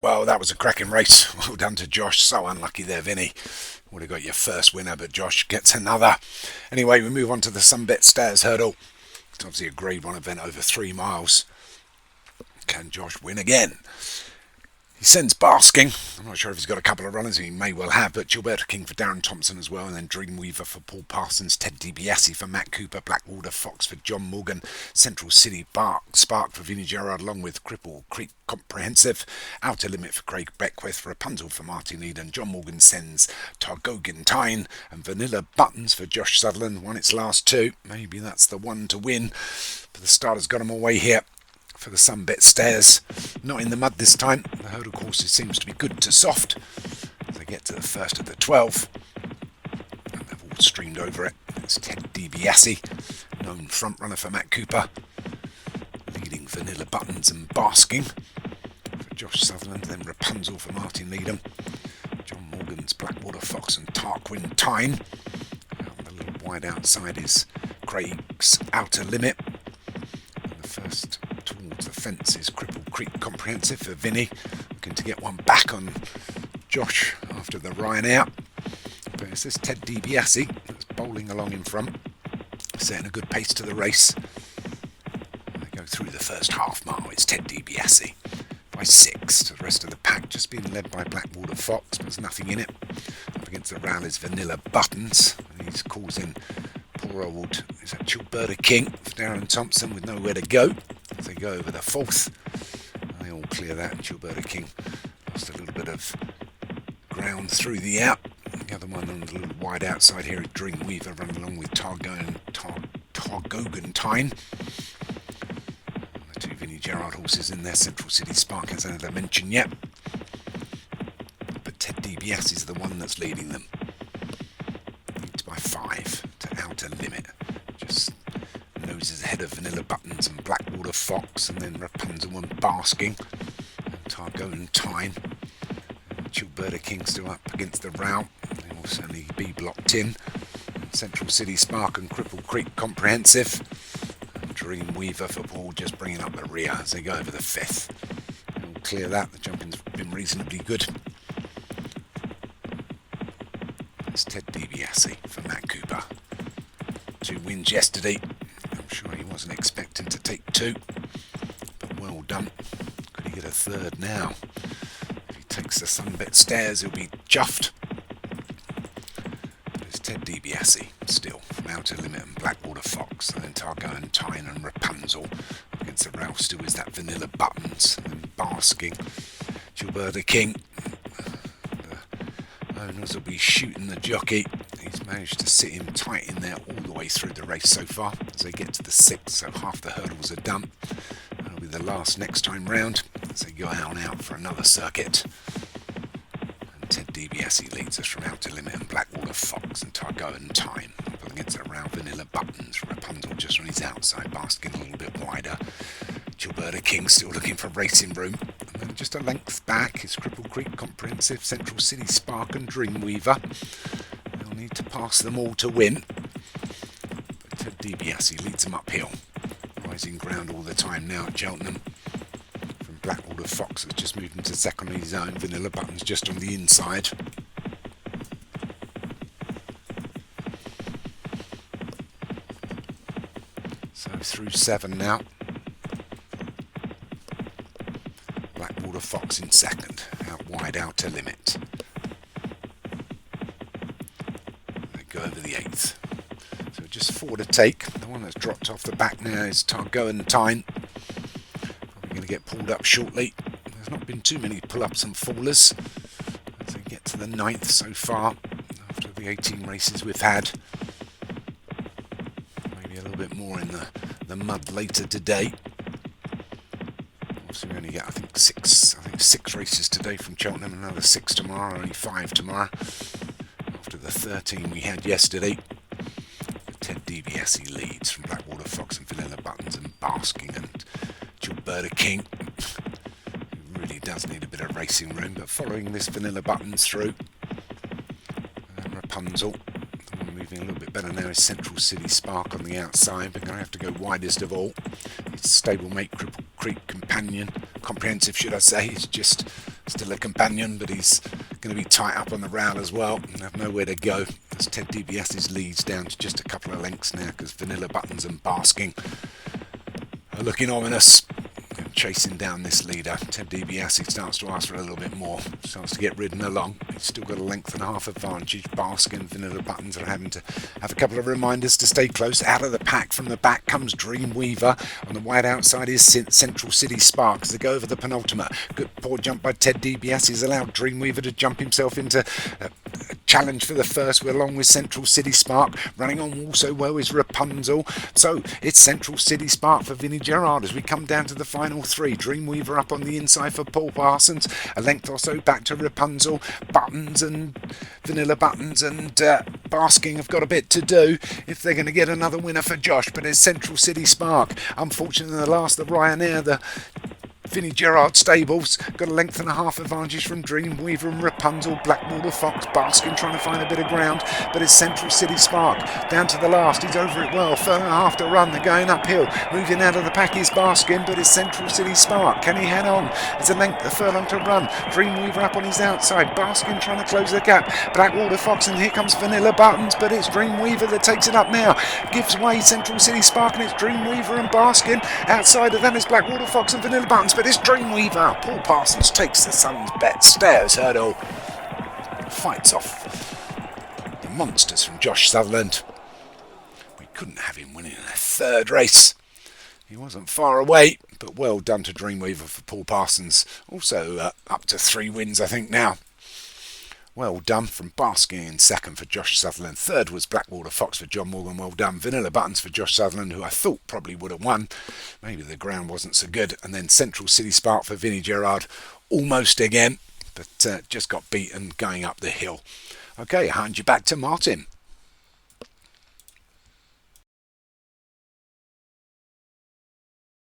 Well, that was a cracking race. Well done to Josh. So unlucky there, Vinny. Would have got your first winner, but Josh gets another. Anyway, we move on to the Sunbet Stairs Hurdle. It's obviously a Grade 1 event over 3 miles. Can Josh win again? He sends Basking. I'm not sure if he's got a couple of runners. He may well have, but Gilberto King for Darren Thompson as well, and then Dreamweaver for Paul Parsons, Ted DiBiase for Matt Cooper, Blackwater Fox for John Morgan, Central City Spark for Vinnie Gerard, along with Cripple Creek Comprehensive, Outer Limit for Craig Beckwith, Rapunzel for Martin Eden, John Morgan sends Targogan Tyne, and Vanilla Buttons for Josh Sutherland. Won its last 2. Maybe that's the one to win, but the starter's got him away here for the Sunbet Stairs. Not in the mud this time. The hurdle course seems to be good to soft as they get to the first of the 12. And they've all streamed over it. It's Ted DiBiase, known front runner for Matt Cooper, leading Vanilla Buttons and Basking for Josh Sutherland, then Rapunzel for Martin Needham, John Morgan's Blackwater Fox and Tarquin Tyne. On the little wide outside is Craig's Outer Limit. And the first towards the fence is Cripple Creek Comprehensive for Vinny, looking to get one back on Josh after the Ryan out. But it's this Ted DiBiase that's bowling along in front, setting a good pace to the race. They go through the first half mile. It's Ted DiBiase by 6 to the rest of the pack, just being led by Blackwater Fox, but there's nothing in it. Up against the rail is Vanilla Buttons, and he's causing poor old, is that Gilberto King for Darren Thompson with nowhere to go as they go over the 4th. They all clear that, and Gilberto King lost a little bit of ground through the out. The other one on the little wide outside here is Dreamweaver running along with Targogan Tyne. The 2 Vinnie Gerard horses in there. Central City Spark hasn't had a mention yet, but Ted DiBiase is the one that's leading them. Leads by 5 to Outer Limit. Just noses ahead of Vanilla Buttons and Blackwater Fox, and then Rapunzel and Basking and Targogan Tyne. Gilberto King still up against the route. They will certainly be blocked in. Central City Spark and Cripple Creek Comprehensive. And Dreamweaver for Paul just bringing up the rear as they go over the 5th. They'll clear that. The jumping's been reasonably good. It's Ted DiBiase for Matt Cooper. 2 wins yesterday. I'm sure he wasn't expecting to take 2, but well done. Could he get a 3rd now? If he takes the Sunbet Stairs, he'll be chuffed. But it's Ted DiBiase still from Outer Limit and Blackwater Fox, and then Targogan Tyne and Rapunzel. Against the Ralph still is that Vanilla Buttons, and then Basking, Gilberto King. The owners will be shooting the jockey. He's managed to sit him tight in there all the way through the race so far as they get to the 6th, so half the hurdles are done. That'll be the last next time round as they go out for another circuit. And Ted DiBiase leads us from Outer Limit and Blackwater Fox and Targogan Tyne. Up against the round Vanilla Buttons, Rapunzel just on his outside, Basking a little bit wider. Gilberto King still looking for racing room. And then just a length back is Cripple Creek Comprehensive, Central City Spark and Dreamweaver. They'll need to pass them all to win. But Ted DiBiase leads them uphill. Rising ground all the time now at Cheltenham. From Blackwater Fox has just moved into second on his own. Vanilla Buttons just on the inside. So through 7 now. Blackwater Fox in second, out wide Outer Limit. They go over the 8th. So just 4 to take. The one that's dropped off the back now is Targogan Tyne. Probably going to get pulled up shortly. There's not been too many pull-ups and fallers as they get to the 9th so far after the 18 races we've had. Maybe a little bit more in the mud later today. So we only get, I think 6 races today from Cheltenham, another 6 tomorrow, only 5 tomorrow. After the 13 we had yesterday. But Ted DiBiase leads from Blackwater Fox and Vanilla Buttons and Basking and Gilberto King. Who really does need a bit of racing room, but following this Vanilla Buttons through. And Rapunzel. The one moving a little bit better now is Central City Spark on the outside, but going to have to go widest of all. His stablemate Cripple Creek Comprehensive, should I say, is just Still a companion, but he's going to be tight up on the rail as well and have nowhere to go, as Ted DiBiase's leads down to just a couple of lengths now, because Vanilla Buttons and Basking are looking ominous. Chasing down this leader. Ted DiBiase starts to ask for a little bit more, starts to get ridden along. He's still got a length and a half advantage. Baskin and Vanilla Buttons are having to have a couple of reminders to stay close. Out of the pack from the back comes Dreamweaver. On the wide outside is Central City Spark as they go over the penultimate. Good poor jump by Ted DiBiase has allowed Dreamweaver to jump himself into a challenge for the first, along with Central City Spark. Running on also well is Rapunzel. So it's Central City Spark for Vinnie Gerard as we come down to the final three. Dreamweaver up on the inside for Paul Parsons, a length or so back to Rapunzel. Buttons and Vanilla Buttons and Basking have got a bit to do if they're going to get another winner for Josh, but it's Central City Spark. Unfortunately, the last, the Ryanair, the Vinnie Gerard stables, got a length and a half advantage from Dreamweaver and Rapunzel. Blackwater Fox, Baskin trying to find a bit of ground, but it's Central City Spark down to the last. He's over it well, furlong and a half to run, they're going uphill. Moving out of the pack is Baskin, but it's Central City Spark. Can he hang on? It's a furlong to run. Dreamweaver up on his outside, Baskin trying to close the gap. Blackwater Fox, and here comes Vanilla Buttons, but it's Dreamweaver that takes it up now. Gives way Central City Spark, and it's Dreamweaver and Baskin. Outside of them is Blackwater Fox and Vanilla Buttons, but it's Dreamweaver. Paul Parsons takes the Sun's bet. Stairs hurdle. Fights off the monsters from Josh Sutherland. We couldn't have him winning a third race. He wasn't far away, but well done to Dreamweaver for Paul Parsons. Also up to 3 wins, I think, now. Well done from Basking in second for Josh Sutherland. Third was Blackwater Fox for John Morgan. Well done. Vanilla Buttons for Josh Sutherland, who I thought probably would have won. Maybe the ground wasn't so good. And then Central City Spark for Vinnie Gerard. Almost again, but just got beaten going up the hill. Okay, I hand you back to Martin.